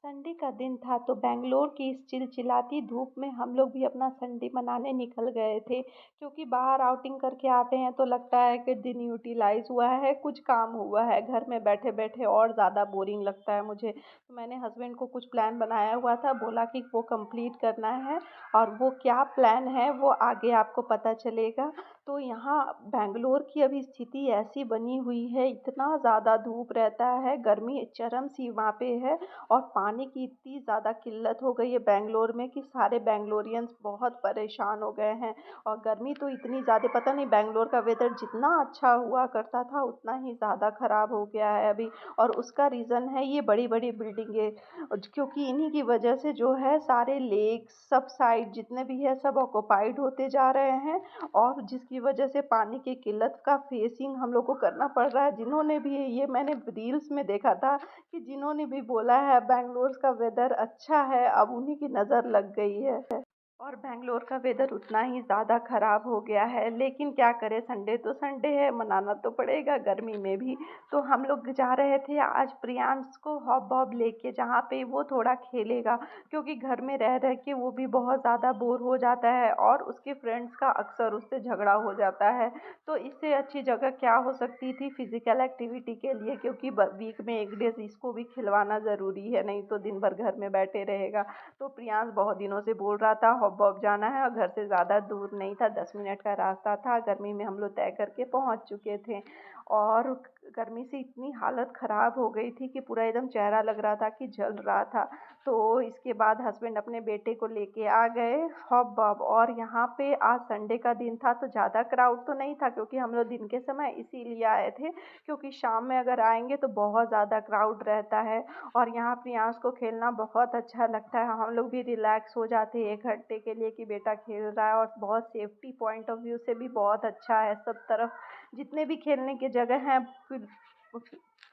Sunday का दिन था तो बेंगलोर की इस चिलचिलाती धूप में हम लोग भी अपना संडे मनाने निकल गए थे क्योंकि बाहर आउटिंग करके आते हैं तो लगता है कि दिन यूटिलाइज हुआ है, कुछ काम हुआ है। घर में बैठे बैठे और ज़्यादा बोरिंग लगता है मुझे। तो मैंने हस्बैंड को कुछ प्लान बनाया हुआ था, बोला कि वो कंप्लीट करना है और वो क्या प्लान है वो आगे आपको पता चलेगा। तो यहाँ बेंगलोर की अभी स्थिति ऐसी बनी हुई है, इतना ज़्यादा धूप रहता है, गर्मी चरम सी वहाँ पे है और पानी की इतनी ज़्यादा किल्लत हो गई है बेंगलोर में कि सारे बेंगलोरियंस बहुत परेशान हो गए हैं। और गर्मी तो इतनी ज़्यादा, पता नहीं बेंगलोर का वेदर जितना अच्छा हुआ करता था उतना ही ज़्यादा ख़राब हो गया है अभी। और उसका रीज़न है ये बड़ी बड़ी बिल्डिंगें, क्योंकि इन्हीं की वजह से जो है सारे लेक सब साइड जितने भी है सब ऑक्यूपाइड होते जा रहे हैं। और जिसकी वजह से पानी की किल्लत का फेसिंग हम लोग को करना पड़ रहा है। जिन्होंने भी ये मैंने रील्स में देखा था कि जिन्होंने भी बोला है बैंगलोर का वेदर अच्छा है, अब उन्हीं की नज़र लग गई है। और बैंगलोर का वेदर उतना ही ज़्यादा ख़राब हो गया है, लेकिन क्या करें, संडे तो संडे है, मनाना तो पड़ेगा गर्मी में भी। तो हम लोग जा रहे थे आज प्रियांश को हॉप बॉब लेके, जहाँ पे वो थोड़ा खेलेगा, क्योंकि घर में रह रह के वो भी बहुत ज़्यादा बोर हो जाता है और उसके फ्रेंड्स का अक्सर उससे झगड़ा हो जाता है। तो इससे अच्छी जगह क्या हो सकती थी फिज़िकल एक्टिविटी के लिए, क्योंकि वीक में एक डे इसको भी खिलवाना ज़रूरी है, नहीं तो दिन भर घर में बैठे रहेगा। तो प्रियांश बहुत दिनों से बोल रहा था हॉप बॉब जाना है और घर से ज़्यादा दूर नहीं था, 10 मिनट का रास्ता था। गर्मी में हम लोग तय करके पहुंच चुके थे और गर्मी से इतनी हालत ख़राब हो गई थी कि पूरा एकदम चेहरा लग रहा था कि जल रहा था। तो इसके बाद हस्बैंड अपने बेटे को लेके आ गए हॉप बॉब। और यहाँ पे आज संडे का दिन था तो ज़्यादा क्राउड तो नहीं था, क्योंकि हम लोग दिन के समय इसीलिए आए थे, क्योंकि शाम में अगर आएंगे तो बहुत ज़्यादा क्राउड रहता है। और यहाँ प्रियांश को खेलना बहुत अच्छा लगता है, हम लोग भी रिलैक्स हो जाते हैं 1 घंटे के लिए कि बेटा खेल रहा है। और बहुत सेफ्टी पॉइंट ऑफ व्यू से भी बहुत अच्छा है, सब तरफ जितने भी खेलने की जगह हैं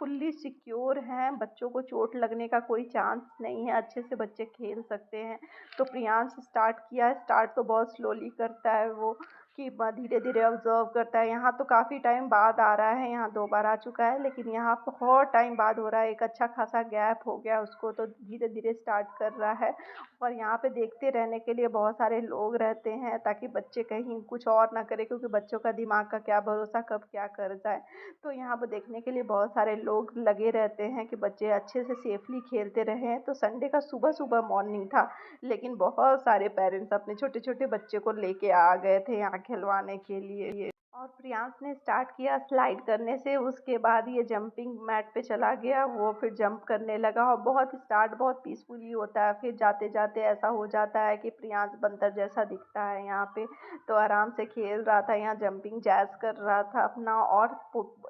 फुल्ली सिक्योर हैं, बच्चों को चोट लगने का कोई चांस नहीं है, अच्छे से बच्चे खेल सकते हैं। तो प्रियांश स्टार्ट किया है, स्टार्ट तो बहुत स्लोली करता है वो, कि धीरे धीरे ऑब्जर्व करता है। यहाँ तो काफ़ी टाइम बाद आ रहा है, यहाँ 2 बार आ चुका है, लेकिन यहाँ बहुत टाइम बाद हो रहा है, एक अच्छा खासा गैप हो गया उसको, तो धीरे धीरे स्टार्ट कर रहा है। और यहाँ पे देखते रहने के लिए बहुत सारे लोग रहते हैं, ताकि बच्चे कहीं कुछ और ना करें, क्योंकि बच्चों का दिमाग का क्या भरोसा कब क्या कर जाए। तो यहाँ पर देखने के लिए बहुत सारे लोग लगे रहते हैं कि बच्चे अच्छे से सेफली खेलते रहें। तो संडे का सुबह सुबह मॉर्निंग था, लेकिन बहुत सारे पेरेंट्स अपने छोटे छोटे बच्चे को लेके आ गए थे यहाँ खिलवाने के लिए। और प्रियांश ने स्टार्ट किया स्लाइड करने से, उसके बाद ये जंपिंग मैट पे चला गया, वो फिर जंप करने लगा। और बहुत पीसफुली होता है, फिर जाते जाते ऐसा हो जाता है कि प्रियांश बंदर जैसा दिखता है यहाँ पे। तो आराम से खेल रहा था, यहाँ जंपिंग जैज कर रहा था अपना। और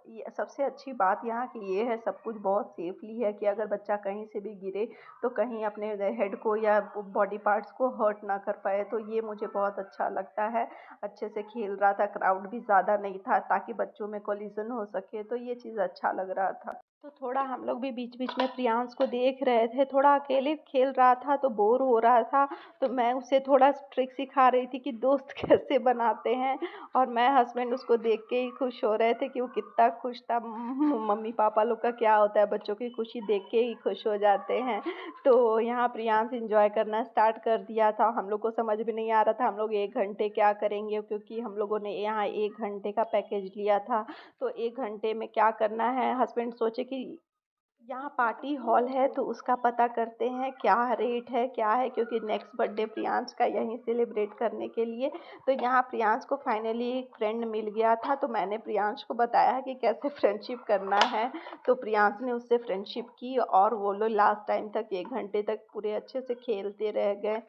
ये सबसे अच्छी बात यहाँ की ये है, सब कुछ बहुत सेफली है कि अगर बच्चा कहीं से भी गिरे तो कहीं अपने हेड को या बॉडी पार्ट्स को हर्ट ना कर पाए। तो ये मुझे बहुत अच्छा लगता है। अच्छे से खेल रहा था, क्राउड भी ज़्यादा नहीं था ताकि बच्चों में कोलिजन हो सके, तो ये चीज़ अच्छा लग रहा था। तो थोड़ा हम लोग भी बीच बीच में प्रियांश को देख रहे थे, थोड़ा अकेले खेल रहा था तो बोर हो रहा था। तो मैं उसे थोड़ा ट्रिक सिखा रही थी कि दोस्त कैसे बनाते हैं। और मैं हस्बैंड उसको देख के ही खुश हो रहे थे कि वो कितना खुश था। मम्मी पापा लोग का क्या होता है, बच्चों की खुशी देख के ही खुश हो जाते हैं। तो यहाँ प्रियांश इंजॉय करना स्टार्ट कर दिया था, हम लोग को समझ भी नहीं आ रहा था हम लोग 1 घंटे क्या करेंगे, क्योंकि हम लोगों ने यहाँ 1 घंटे का पैकेज लिया था। तो 1 घंटे में क्या करना है, हस्बैंड सोचे कि यहाँ पार्टी हॉल है तो उसका पता करते हैं क्या रेट है क्या है, क्योंकि नेक्स्ट बर्थडे प्रियांश का यहीं सेलिब्रेट करने के लिए। तो यहाँ प्रियांश को फाइनली एक फ्रेंड मिल गया था, तो मैंने प्रियांश को बताया कि कैसे फ्रेंडशिप करना है। तो प्रियांश ने उससे फ्रेंडशिप की और वो लोग लास्ट टाइम तक 1 घंटे तक पूरे अच्छे से खेलते रह गए।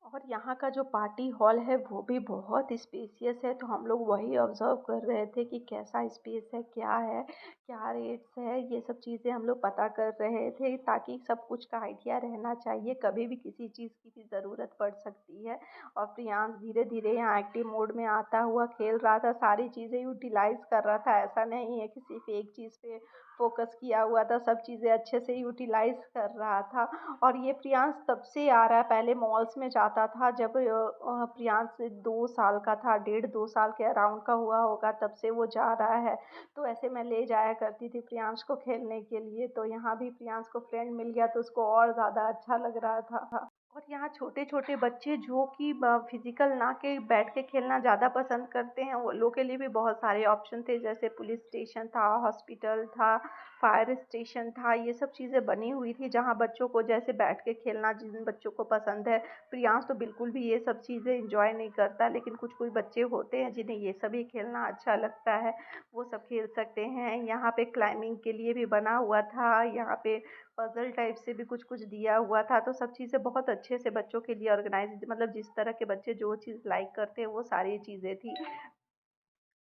और यहाँ का जो पार्टी हॉल है वो भी बहुत स्पेसियस है, तो हम लोग वही ऑब्ज़र्व कर रहे थे कि कैसा स्पेस है, क्या रेट्स है, ये सब चीज़ें हम लोग पता कर रहे थे, ताकि सब कुछ का आइडिया रहना चाहिए, कभी भी किसी चीज़ की भी ज़रूरत पड़ सकती है। और प्रियांश धीरे धीरे यहाँ एक्टिव मोड में आता हुआ खेल रहा था, सारी चीज़ें यूटिलाइज़ कर रहा था, ऐसा नहीं है कि सिर्फ एक चीज़ पे फोकस किया हुआ था, सब चीज़ें अच्छे से यूटिलाइज़ कर रहा था। और ये प्रियांश तब से आ रहा है, पहले मॉल्स में जाता आता था जब प्रियांश 2 साल का था, डेढ़ 2 साल के अराउंड का हुआ होगा, तब से वो जा रहा है। तो ऐसे मैं ले जाया करती थी प्रियांश को खेलने के लिए, तो यहाँ भी प्रियांश को फ्रेंड मिल गया तो उसको और ज़्यादा अच्छा लग रहा था। और यहाँ छोटे-छोटे बच्चे जो कि फिज़िकल ना के बैठ के खेलना ज़्यादा पसंद करते हैं, वो लोग के लिए भी बहुत सारे ऑप्शन थे, जैसे पुलिस स्टेशन था, हॉस्पिटल था, फायर स्टेशन था, ये सब चीज़ें बनी हुई थी जहाँ बच्चों को जैसे बैठ के खेलना जिन बच्चों को पसंद है। प्रियांश तो बिल्कुल भी ये सब चीज़ें एन्जॉय नहीं करता, लेकिन कुछ-कुछ बच्चे होते हैं जिन्हें ये सभी खेलना अच्छा लगता है, वो सब खेल सकते हैं। यहाँ पे क्लाइंबिंग के लिए भी बना हुआ था, यहाँ पे पज़ल टाइप से भी कुछ-कुछ दिया हुआ था, तो सब चीज़ें बहुत अच्छे से बच्चों के लिए ऑर्गेनाइज़, मतलब जिस तरह के बच्चे जो चीज़ लाइक करते हैं, वो सारी चीज़ें थी।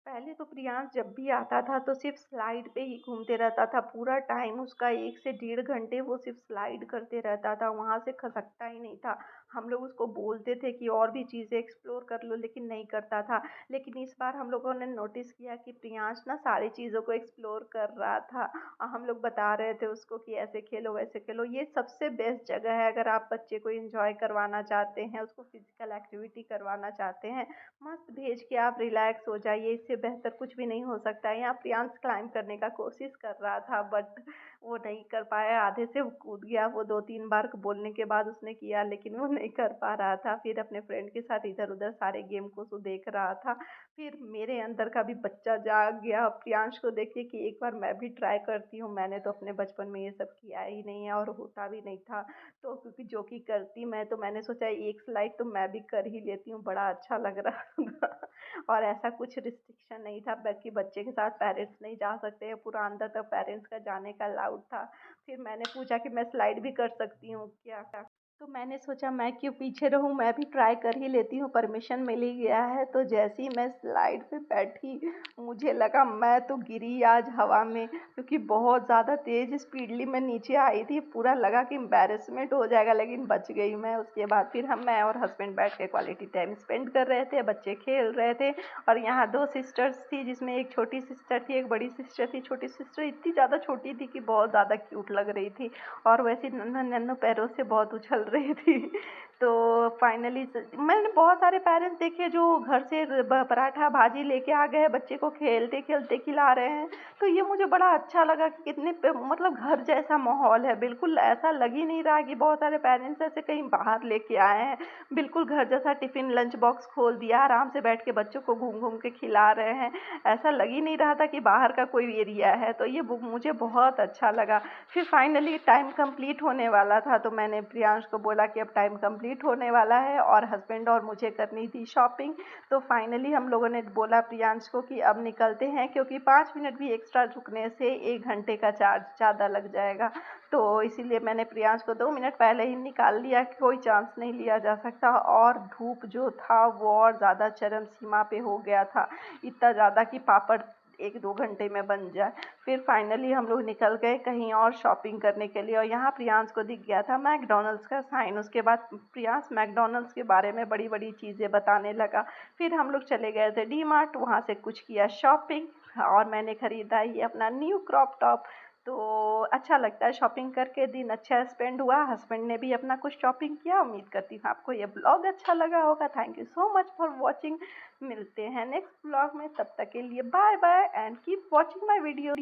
पहले तो प्रियांश जब भी आता था तो सिर्फ स्लाइड पे ही घूमते रहता था, पूरा टाइम उसका 1 से डेढ़ घंटे वो सिर्फ स्लाइड करते रहता था, वहाँ से खसकता ही नहीं था। हम लोग उसको बोलते थे कि और भी चीज़ें एक्सप्लोर कर लो, लेकिन नहीं करता था। लेकिन इस बार हम लोगों ने नोटिस किया कि प्रियांश ना सारी चीज़ों को एक्सप्लोर कर रहा था, और हम लोग बता रहे थे उसको कि ऐसे खेलो वैसे खेलो। ये सबसे बेस्ट जगह है अगर आप बच्चे को एंजॉय करवाना चाहते हैं, उसको फिजिकल एक्टिविटी करवाना चाहते हैं, मस्त भेज के आप रिलैक्स हो जाइए, इससे बेहतर कुछ भी नहीं हो सकता है। यहाँ प्रियांश क्लाइंब करने का कोशिश कर रहा था, बट वो नहीं कर पाया, आधे से वो कूद गया। वो 2-3 बार बोलने के बाद उसने किया, लेकिन वो नहीं कर पा रहा था। फिर अपने फ्रेंड के साथ इधर-उधर सारे गेम को सो देख रहा था। फिर मेरे अंदर का भी बच्चा जाग गया प्रियांश को देख के कि एक बार मैं भी ट्राई करती हूँ। मैंने तो अपने बचपन में ये सब किया ही नहीं है और होता भी नहीं था। तो क्योंकि जो कि करती मैं, तो मैंने सोचा एक स्लाइड तो मैं भी कर ही लेती हूँ, बड़ा अच्छा लग रहा था। और ऐसा कुछ रिस्ट्रिक्शन नहीं था, बल्कि बच्चे के साथ पेरेंट्स नहीं जा सकते हैं, पूरा अंदर तक पेरेंट्स का जाने का अलाउड था। फिर मैंने पूछा कि मैं स्लाइड भी कर सकती हूँ क्या? तो मैंने सोचा मैं क्यों पीछे रहूँ, मैं भी ट्राई कर ही लेती हूँ, परमिशन मिल ही गया है। तो जैसे ही मैं स्लाइड पे बैठी, मुझे लगा मैं तो गिरी आज हवा में, क्योंकि बहुत ज़्यादा तेज़ स्पीडली मैं नीचे आई थी, पूरा लगा कि एम्बैरेसमेंट हो जाएगा, लेकिन बच गई मैं। उसके बाद फिर मैं और हस्बैंड बैठ के क्वालिटी टाइम स्पेंड कर रहे थे, बच्चे खेल रहे थे। और यहाँ 2 सिस्टर्स थी, जिसमें एक छोटी सिस्टर थी, एक बड़ी सिस्टर थी। छोटी सिस्टर इतनी ज़्यादा छोटी थी कि बहुत ज़्यादा क्यूट लग रही थी, और वैसे नन्हे-नन्हे पैरों से बहुत उछल रही थी। तो फाइनली मैंने बहुत सारे पेरेंट्स देखे जो घर से पराठा भाजी लेके आ गए, बच्चे को खेलते खेलते खिला रहे हैं। तो ये मुझे बड़ा अच्छा लगा कि कितने मतलब घर जैसा माहौल है, बिल्कुल ऐसा लग ही नहीं रहा कि बहुत सारे पेरेंट्स ऐसे कहीं बाहर लेके आए हैं। बिल्कुल घर जैसा टिफिन लंच बॉक्स खोल दिया, आराम से बैठ के बच्चों को घूम घूम के खिला रहे हैं। ऐसा लग ही नहीं रहा था कि बाहर का कोई एरिया है, तो ये मुझे बहुत अच्छा लगा। फिर फाइनली टाइम कंप्लीट होने वाला था, तो मैंने प्रियांश को बोला कि अब टाइम कंप्लीट होने वाला है, और हस्बैंड और मुझे करनी थी शॉपिंग। तो फाइनली हम लोगों ने बोला प्रियांश को कि अब निकलते हैं, क्योंकि 5 मिनट भी एक्स्ट्रा रुकने से 1 घंटे का चार्ज ज़्यादा लग जाएगा। तो इसीलिए मैंने प्रियांश को 2 मिनट पहले ही निकाल लिया, कोई चांस नहीं लिया जा सकता। और धूप जो था वो और ज़्यादा चरम सीमा पे हो गया था, इतना ज़्यादा कि पापड़ 1-2 घंटे में बन जाए। फिर फाइनली हम लोग निकल गए कहीं और शॉपिंग करने के लिए, और यहाँ प्रियांश को दिख गया था मैकडॉनल्ड्स का साइन। उसके बाद प्रियांश मैकडॉनल्ड्स के बारे में बड़ी-बड़ी चीज़ें बताने लगा। फिर हम लोग चले गए थे डी मार्ट, वहाँ से कुछ किया शॉपिंग, और मैंने खरीदा ये अपना न्यू क्रॉप टॉप। तो अच्छा लगता है शॉपिंग करके, दिन अच्छा स्पेंड हुआ। हस्बैंड ने भी अपना कुछ शॉपिंग किया। उम्मीद करती हूँ आपको ये ब्लॉग अच्छा लगा होगा। Thank you so much for watching. मिलते हैं नेक्स्ट ब्लॉग में, तब तक के लिए bye bye and keep watching my video.